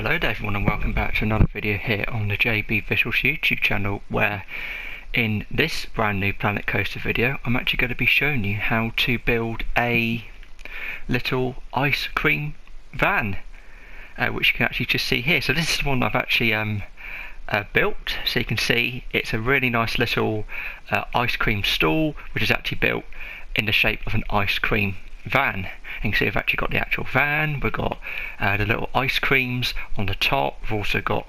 Hello there everyone, and welcome back to another video here on the JB Visuals YouTube channel, where in this brand new Planet Coaster video I'm actually going to be showing you how to build a little ice cream van, which you can actually just see here. So this is the one I've actually built. So you can see it's a really nice little ice cream stall, which is actually built in the shape of an ice cream van. And you can see we've actually got the actual van, we've got the little ice creams on the top, we've also got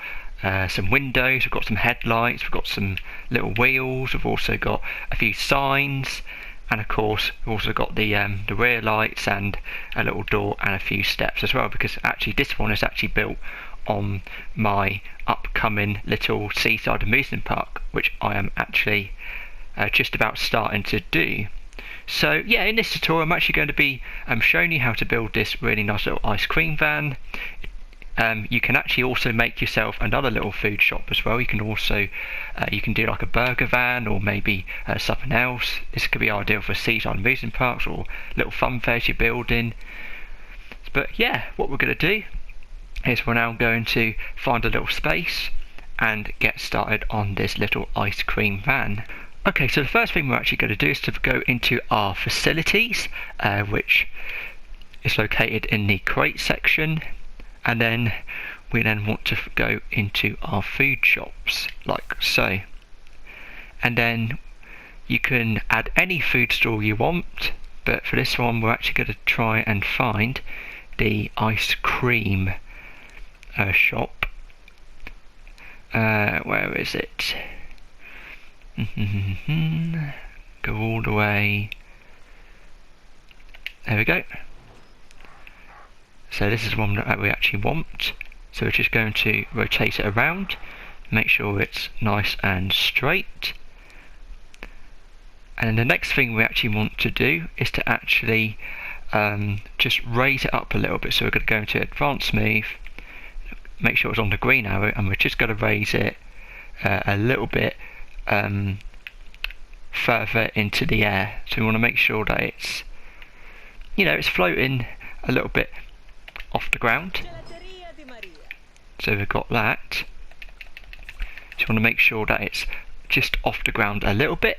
some windows, we've got some headlights, we've got some little wheels, we've also got a few signs, and of course we've also got the rear lights and a little door and a few steps as well, because actually this one is actually built on my upcoming little seaside amusement park, which I am actually just about starting to do. So yeah, in this tutorial I'm actually going to be showing you how to build this really nice little ice cream van. You can actually also make yourself another little food shop as well. You can also you can do like a burger van, or maybe something else. This could be ideal for seaside amusement parks or little fun fairs you're building. But yeah, what we're going to do is we're now going to find a little space and get started on this little ice cream van. Okay, so the first thing we're actually going to do is to go into our facilities, which is located in the crate section, and then we want to go into our food shops, like so. And then you can add any food stall you want, but for this one we're actually going to try and find the ice cream shop. Where is it? Go all the way. There we go. So this is one that we actually want. So we're just going to rotate it around, make sure it's nice and straight. And then the next thing we actually want to do is to actually just raise it up a little bit. So we're going to go into Advanced Smooth, make sure it's on the green arrow, and we're just going to raise it a little bit further into the air. So we want to make sure that it's, you know, it's floating a little bit off the ground. So we've got that. So you want to make sure that it's just off the ground a little bit,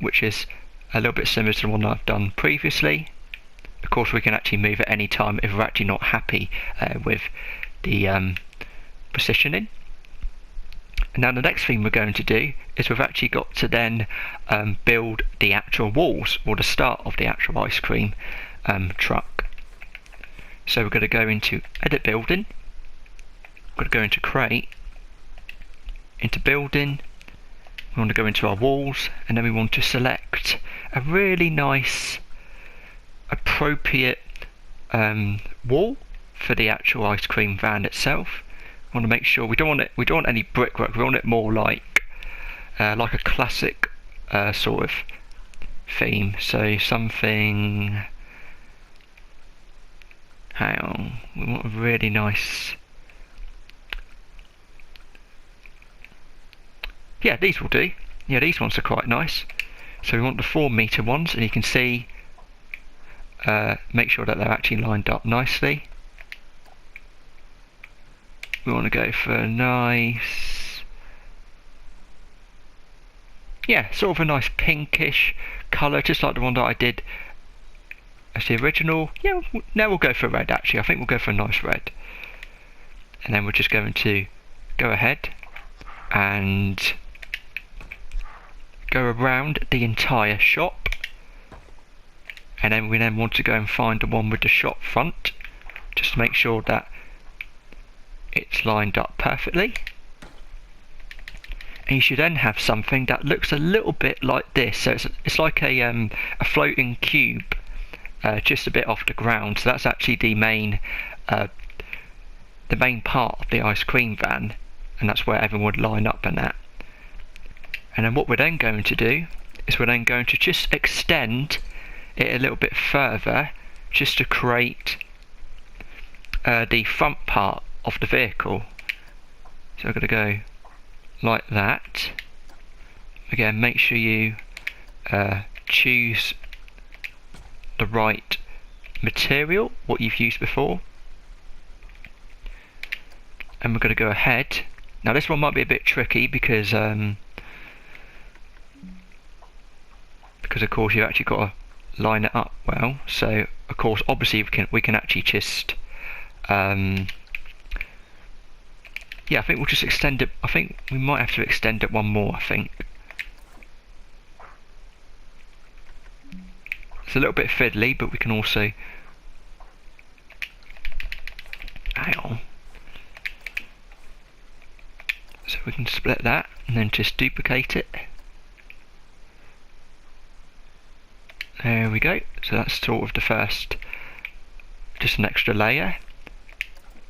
which is a little bit similar to the one I've done previously. Of course we can actually move at any time if we're actually not happy with the positioning. Now the next thing we're going to do is we've actually got to then build the actual walls, or the start of the actual ice cream truck. So we're going to go into Edit Building, we're going to go into Crate, into Building, we want to go into our walls, and then we want to select a really nice appropriate wall for the actual ice cream van itself. Want to make sure we don't want any brickwork. We want it more like a classic sort of theme. So something. Hang on, we want a really nice. Yeah, these will do. Yeah, these ones are quite nice. So we want the 4-meter ones, and you can see. Make sure that they're actually lined up nicely. We want to go for a nice, yeah, sort of a nice pinkish colour, just like the one that I did as the original. Yeah, now we'll go for red actually. I think we'll go for a nice red. And then we're just going to go ahead and go around the entire shop. And then we want to go and find the one with the shop front, just to make sure that it's lined up perfectly. And you should then have something that looks a little bit like this. So it's like a floating cube, just a bit off the ground. So that's actually the main part of the ice cream van, and that's where everyone would line up and that. And then what we're then going to do is we're then going to just extend it a little bit further, just to create the front part of the vehicle. So I'm going to go like that. Again, make sure you choose the right material, what you've used before. and we're going to go ahead. Now this one might be a bit tricky because of course you've actually got to line it up well. So of course obviously we can actually just yeah, I think we'll just extend it. I think we might have to extend it one more, I think. It's a little bit fiddly, but we can also... Hang on. So we can split that, and then just duplicate it. There we go. So that's sort of the first, just an extra layer.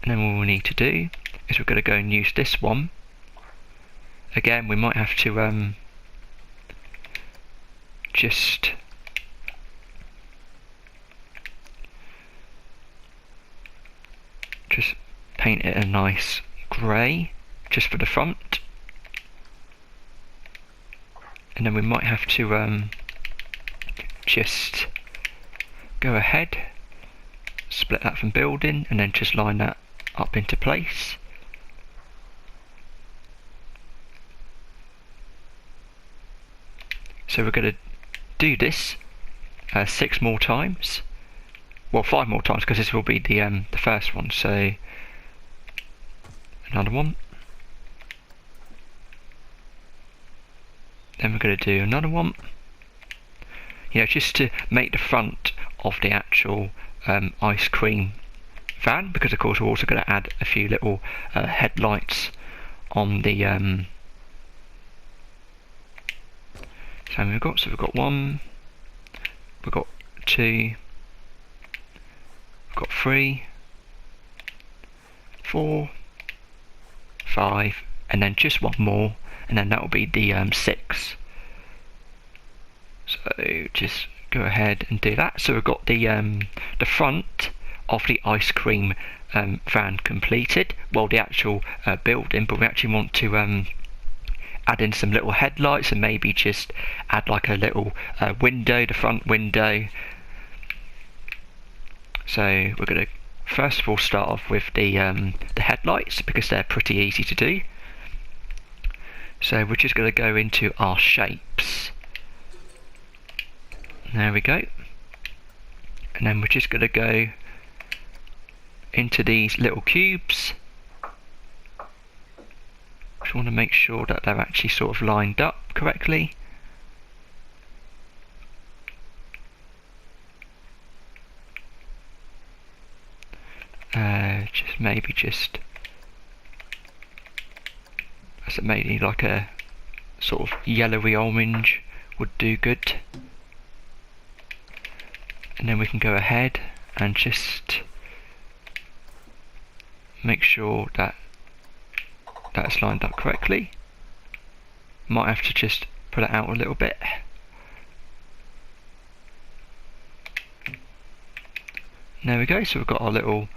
And then what we need to do is we're going to go and use this one. Again, we might have to just paint it a nice grey just for the front, and then we might have to just go ahead, split that from building, and then just line that up into place. So we're going to do this 6 more times. Well, 5 more times, because this will be the first one. So another one. Then we're going to do another one. You know, just to make the front of the actual ice cream van, because of course we're also going to add a few little headlights on the so we've got 1, we've got 2, we've got 3, 4, 5, and then just one more, and then that will be the 6. So just go ahead and do that. So we've got the front of the ice cream van completed. Well, the actual building, but we actually want to add in some little headlights and maybe just add like a little window, the front window. So we're going to first of all start off with the headlights, because they're pretty easy to do. So we're just going to go into our shapes. There we go. And then we're just going to go into these little cubes. Just want to make sure that they're actually sort of lined up correctly. Just as it maybe like a sort of yellowy orange would do good. And then we can go ahead and just make sure that that's lined up correctly. Might have to just pull it out a little bit. There we go, so we've got our little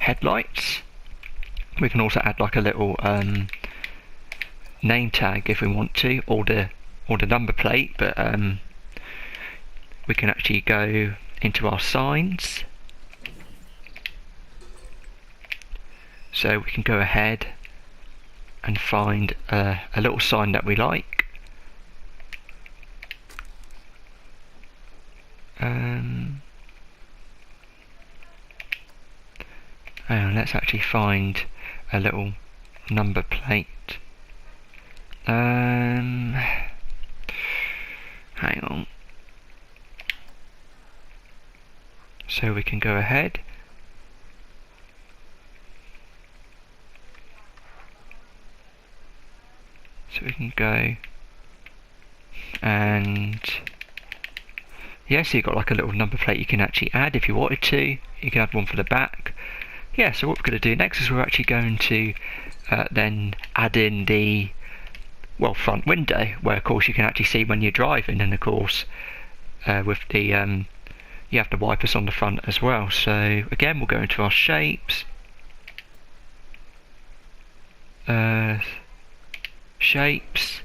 headlights. We can also add like a little name tag if we want to, or the number plate, but we can actually go into our signs. So we can go ahead and find a little sign that we like. Let's actually find a little number plate. Hang on. So we can go ahead. So we can go and yeah, so you've got like a little number plate you can actually add if you wanted to. You can add one for the back. Yeah, so what we're going to do next is we're actually going to then add in the front window, where of course you can actually see when you're driving, and of course with the you have the wipers on the front as well. So again, we'll go into our shapes, shapes,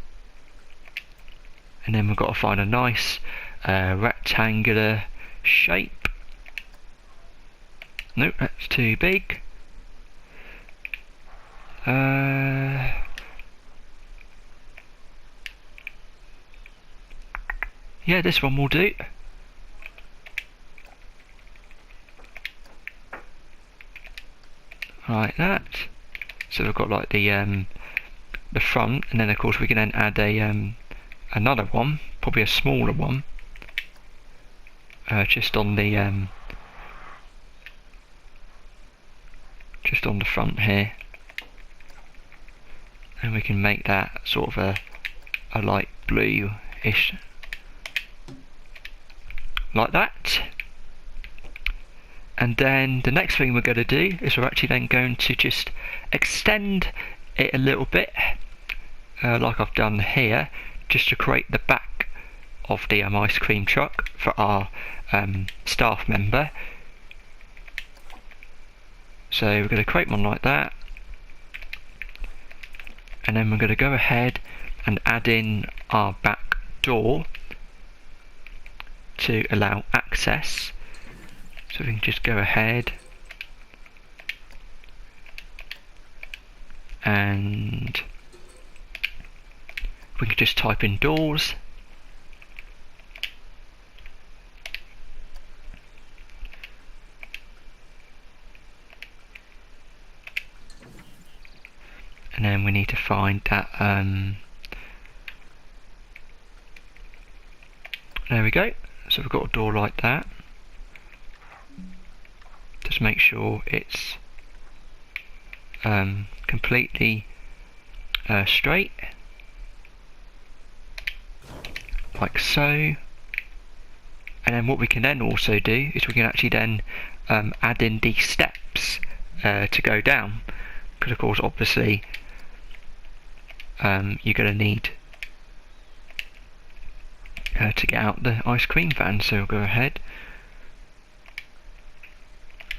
and then we've got to find a nice rectangular shape. Nope, that's too big. Yeah, this one will do. Like that. So we've got like the front, and then of course we can then add a another one, probably a smaller one, just on the front here, and we can make that sort of a light blue-ish, like that. And then the next thing we're going to do is we're actually then going to just extend it a little bit, like I've done here, just to create the back of the ice cream truck for our staff member. So we're going to create one like that, and then we're going to go ahead and add in our back door to allow access. So we can just go ahead and we can just type in doors, and then we need to find that there we go. So we've got a door like that. Just make sure it's completely straight, like so. And then what we can then also do is we can actually then add in the steps to go down, because of course obviously you're going to need to get out the ice cream van. So we'll go ahead.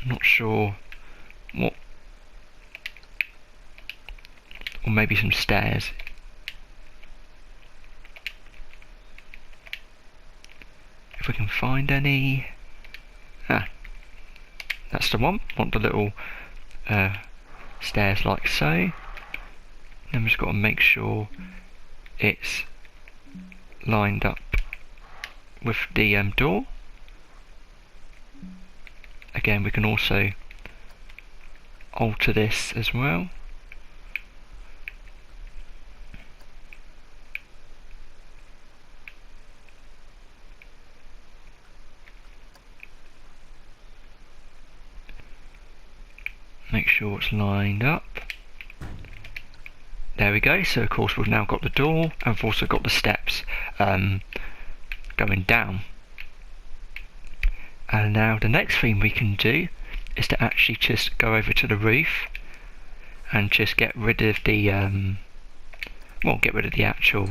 I'm not sure what, or maybe some stairs. If we can find any. That's the one. Want the little stairs like so. Then we've just got to make sure it's lined up with the door. Again, we can also alter this as well. Make sure it's lined up. There we go. So of course we've now got the door, and we've also got the steps going down. And now the next thing we can do is to actually just go over to the roof and just get rid of the get rid of the actual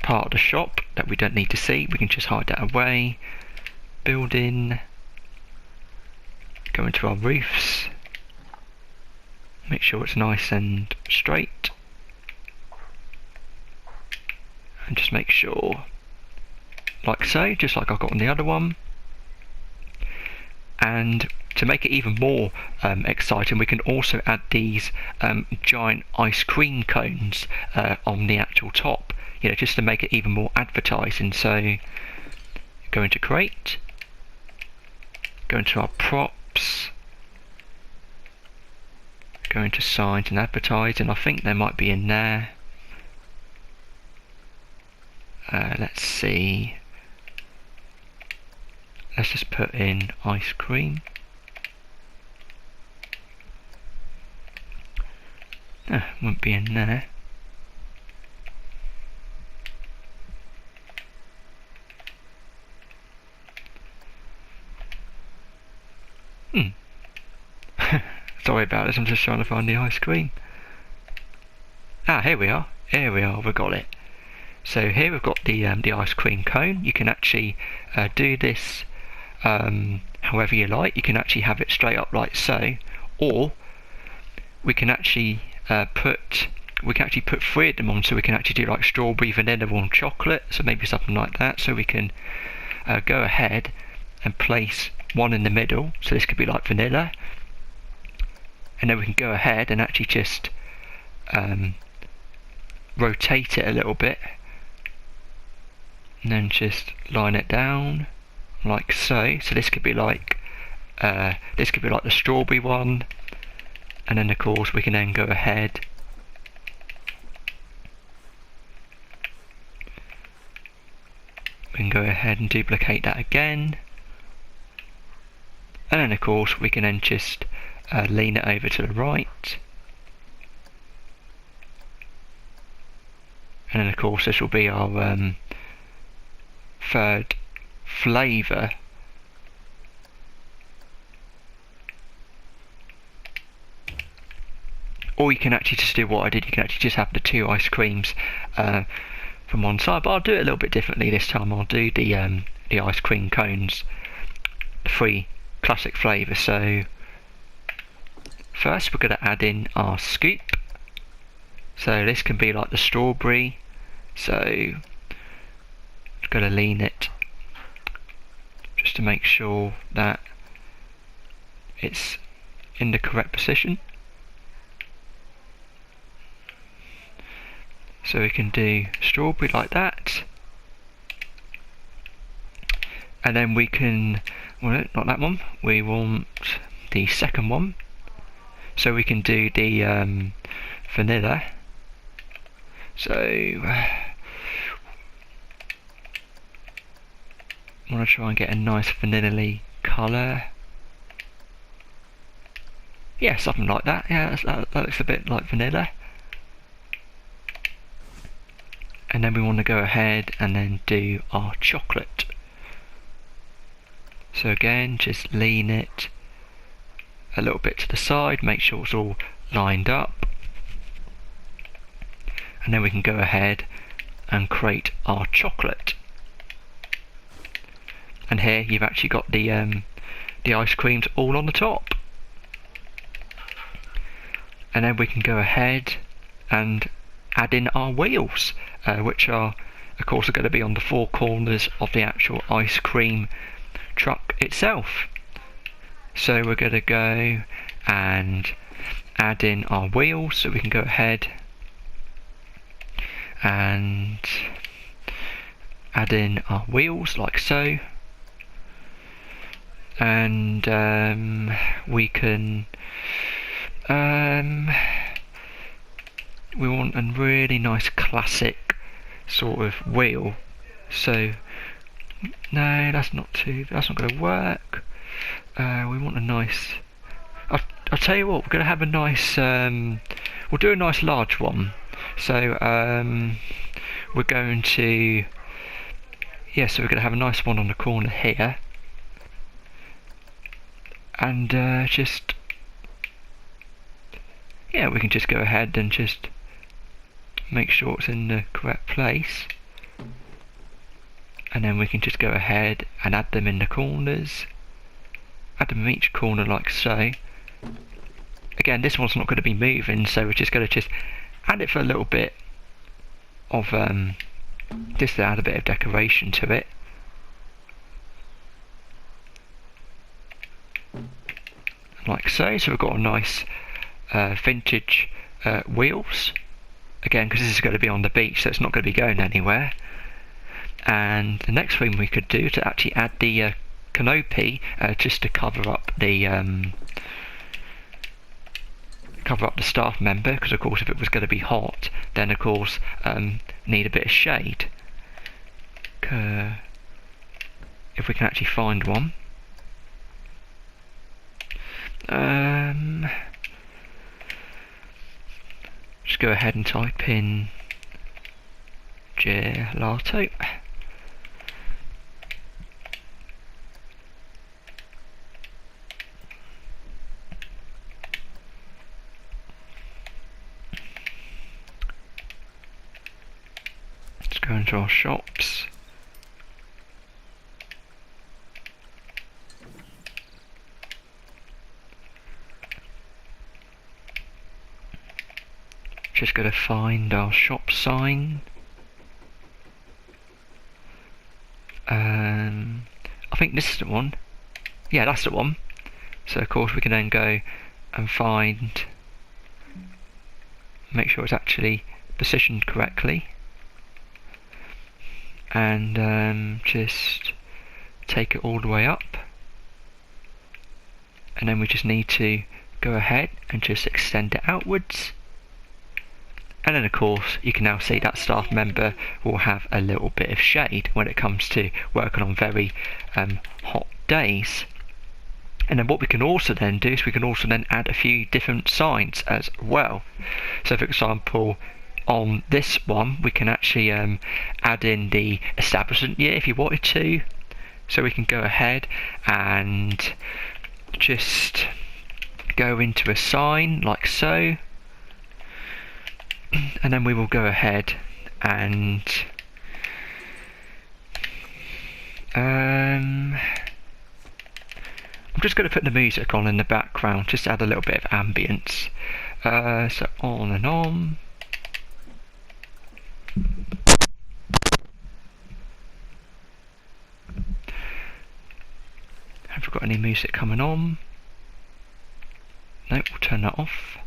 part of the shop that we don't need to see. We can just hide that away. Building, go into our roofs, make sure it's nice and straight, and just make sure like so, just like I've got on the other one. And to make it even more exciting, we can also add these giant ice cream cones on the actual top, you know, just to make it even more advertising. So go into create, go into our props, go into signs and advertising. I think there might be in there. Let's see. Let's just put in ice cream. Won't be in there. Sorry about this, I'm just trying to find the ice cream. Here we are. Here we are, we've got it. So here we've got the ice cream cone. You can actually do this however you like. You can actually have it straight up like so, or we can actually put 3 of them on, so we can actually do like strawberry, vanilla, or chocolate. So maybe something like that. So we can go ahead and place one in the middle, so this could be like vanilla, and then we can go ahead and actually just rotate it a little bit, and then just line it down like so. So this could be like the strawberry one, and then of course we can then go ahead and duplicate that again, and then of course we can then just lean it over to the right, and then of course this will be our third flavour. Or you can actually just do what I did, you can actually just have the two ice creams from one side, but I'll do it a little bit differently this time. I'll do the ice cream cones, the 3 classic flavours. So first we're going to add in our scoop. So this can be like the strawberry, so I'm going to lean it just to make sure that it's in the correct position. So we can do strawberry like that, and then we can, well, not that one, we want the second one, so we can do the vanilla. So I want to try and get a nice vanilla-y colour. Yeah, something like that. Yeah, that looks a bit like vanilla. And then we want to go ahead and then do our chocolate. So again, just lean it a little bit to the side, make sure it's all lined up, and then we can go ahead and create our chocolate. And here you've actually got the ice creams all on the top. And then we can go ahead and add in our wheels, which are of course going to be on the 4 corners of the actual ice cream truck itself. So we're going to go and add in our wheels, so we can go ahead and add in our wheels like so, and we can we want a really nice classic sort of wheel. So no, that's not going to work. We want a nice, I'll tell you what, we're going to have a nice we'll do a nice large one. So we're going to, so we're going to have a nice one on the corner here, and just, we can just go ahead and just make sure it's in the correct place, and then we can just go ahead and add them in the corners, add them in each corner like so. Again, this one's not going to be moving, so we're just going to just add it for a little bit of just to add a bit of decoration to it. Like so. So we've got a nice vintage wheels, again because this is going to be on the beach, so it's not going to be going anywhere. And the next thing we could do to actually add the canopy, just to cover up the staff member, because of course if it was going to be hot, then of course need a bit of shade. If we can actually find one. Just go ahead and type in gelato. Let's go into our shops. Just got to find our shop sign. I I think this is the one. Yeah, that's the one. So of course we can then go and make sure it's actually positioned correctly, and just take it all the way up, and then we just need to go ahead and just extend it outwards. And then of course you can now see that staff member will have a little bit of shade when it comes to working on very hot days. And then what we can also then do is we can also then add a few different signs as well. So for example, on this one we can actually add in the establishment year if you wanted to. So we can go ahead and just go into a sign like so, and then we will go ahead and I'm just going to put the music on in the background just to add a little bit of ambience. So on and on. Have we got any music coming on? Nope, we'll turn that off.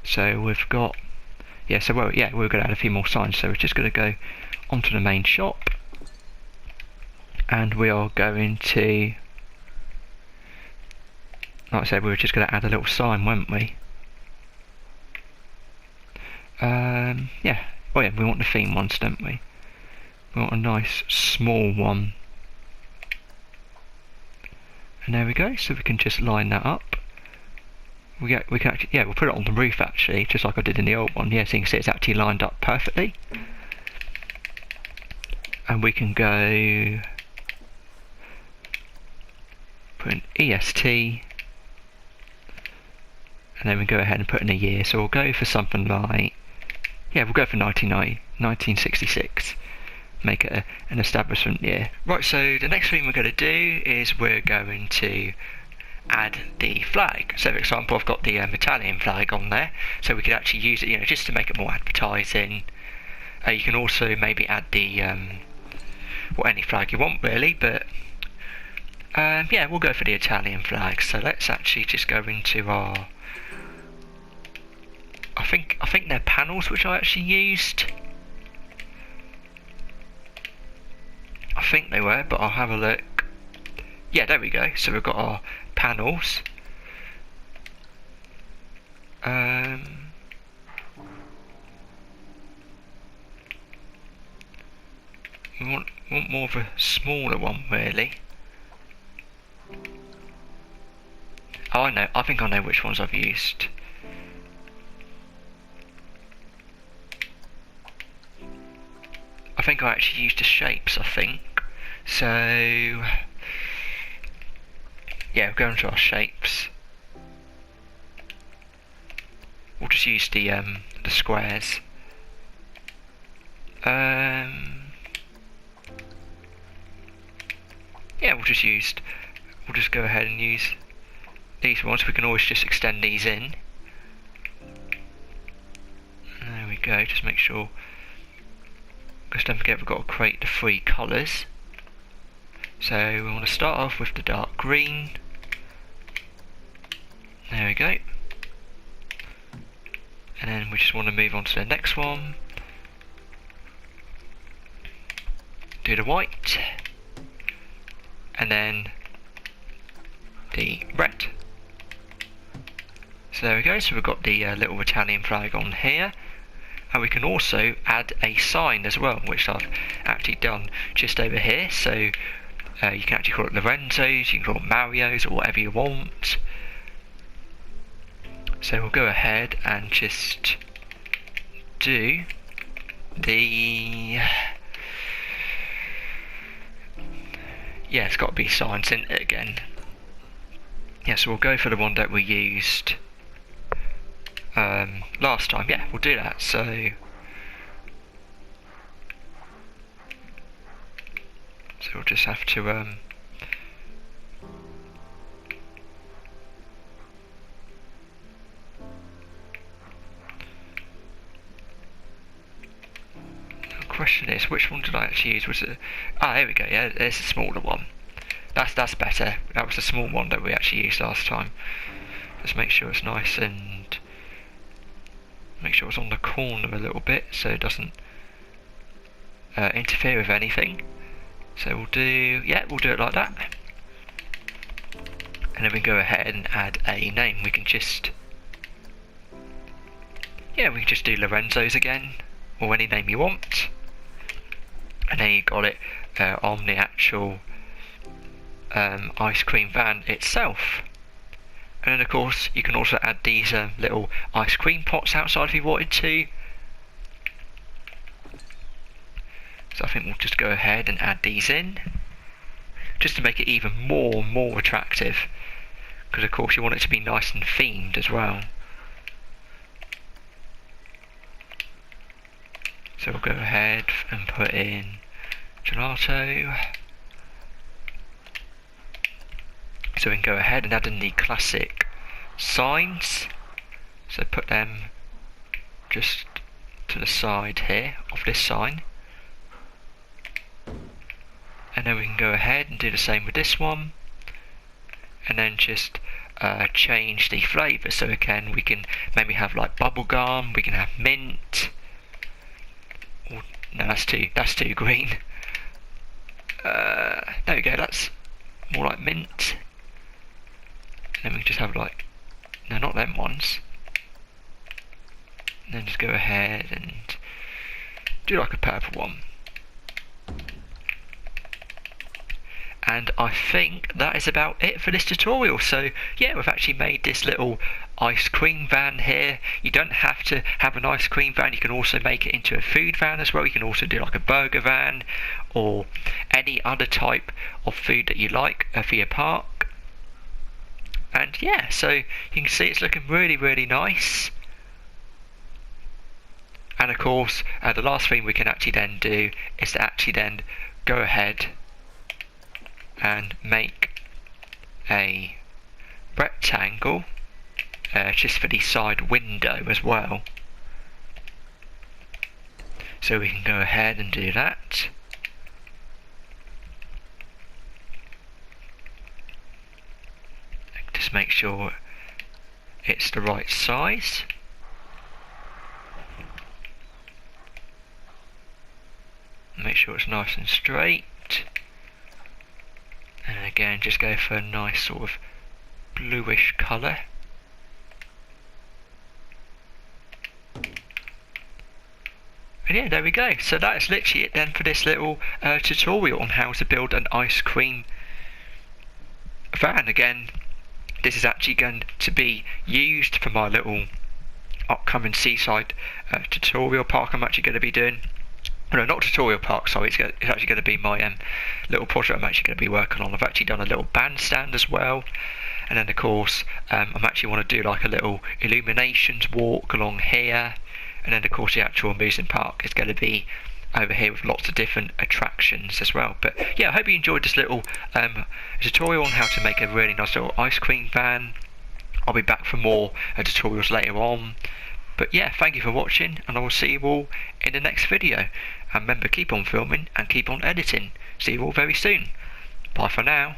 So we've got, we're going to add a few more signs. So we're just going to go onto the main shop, and we are going to, like I said, we were just going to add a little sign, weren't we? We want the theme ones, don't we? We want a nice small one. And there we go, so we can just line that up. We can actually, we'll put it on the roof actually, just like I did in the old one. Yeah, so you can see it's actually lined up perfectly. And we can go put an EST, and then we go ahead and put in a year. So we'll go for something like, we'll go for 1966. Make it an establishment year. Right, so the next thing we're going to do is we're going to add the flag. So for example, I've got the Italian flag on there, so we could actually use it, just to make it more advertising. You can also maybe add the any flag you want really, but we'll go for the Italian flag. So let's actually just go into our, I think they're panels which I actually used. I think they were, but I'll have a look. Yeah, there we go. So we've got our panels. We want more of a smaller one, really. Oh, I know. I think I know which ones I've used. I think I actually used the shapes, I think. So we'll go into our shapes. We'll just use the squares. We'll just go ahead and use these ones. We can always just extend these in. There we go, just make sure, because don't forget we've got to create the 3 colours. So we want to start off with the dark green. There we go. And then we just want to move on to the next one. Do the white. And then the red. So there we go, so we've got the little Italian flag on here. And we can also add a sign as well, which I've actually done just over here. So you can actually call it Lorenzo's, you can call it Mario's, or whatever you want. So we'll go ahead and just do the... it's got to be signs in it again. So we'll go for the one that we used last time. We'll do that. So we'll just have to question is, which one did I actually use? Was it? Ah, here we go. Yeah, there's a smaller one. That's better. That was the small one that we actually used last time. Just make sure it's nice and make sure it's on the corner a little bit so it doesn't interfere with anything. So we'll do it like that. And then we go ahead and add a name. We can just do Lorenzo's again, or any name you want. And then you got it on the actual ice cream van itself. And then of course you can also add these little ice cream pots outside if you wanted to. So I think we'll just go ahead and add these in, just to make it even more attractive, because of course you want it to be nice and themed as well. So we'll go ahead and put in gelato. So we can go ahead and add in the classic signs. So put them just to the side here of this sign. And then we can go ahead and do the same with this one. And then just change the flavour. So again, we can maybe have like bubblegum, we can have mint. Or, no, that's too green. There we go, that's more like mint. And then we can just have like, no, not them ones. And then just go ahead and do like a purple one. And I think that is about it for this tutorial. So yeah, we've actually made this little ice cream van here. You don't have to have an ice cream van, you can also make it into a food van as well. You can also do like a burger van or any other type of food that you like for your park. And yeah, so you can see it's looking really nice. And of course the last thing we can actually then do is to actually then go ahead and make a rectangle just for the side window as well. So we can go ahead and do that. Just make sure it's the right size. Make sure it's nice and straight. And again, just go for a nice sort of bluish colour. And yeah, there we go. So that is literally it then for this little tutorial on how to build an ice cream van. Again, this is actually going to be used for my little upcoming seaside tutorial park I'm actually going to be doing. No, not tutorial park, sorry, it's actually going to be my little project I'm actually going to be working on. I've actually done a little bandstand as well, and then of course I actually want to do like a little illuminations walk along here, and then of course the actual amusement park is going to be over here with lots of different attractions as well. But yeah, I hope you enjoyed this little tutorial on how to make a really nice little ice cream van. I'll be back for more tutorials later on. But yeah, thank you for watching, and I will see you all in the next video. And remember, keep on filming and keep on editing. See you all very soon. Bye for now.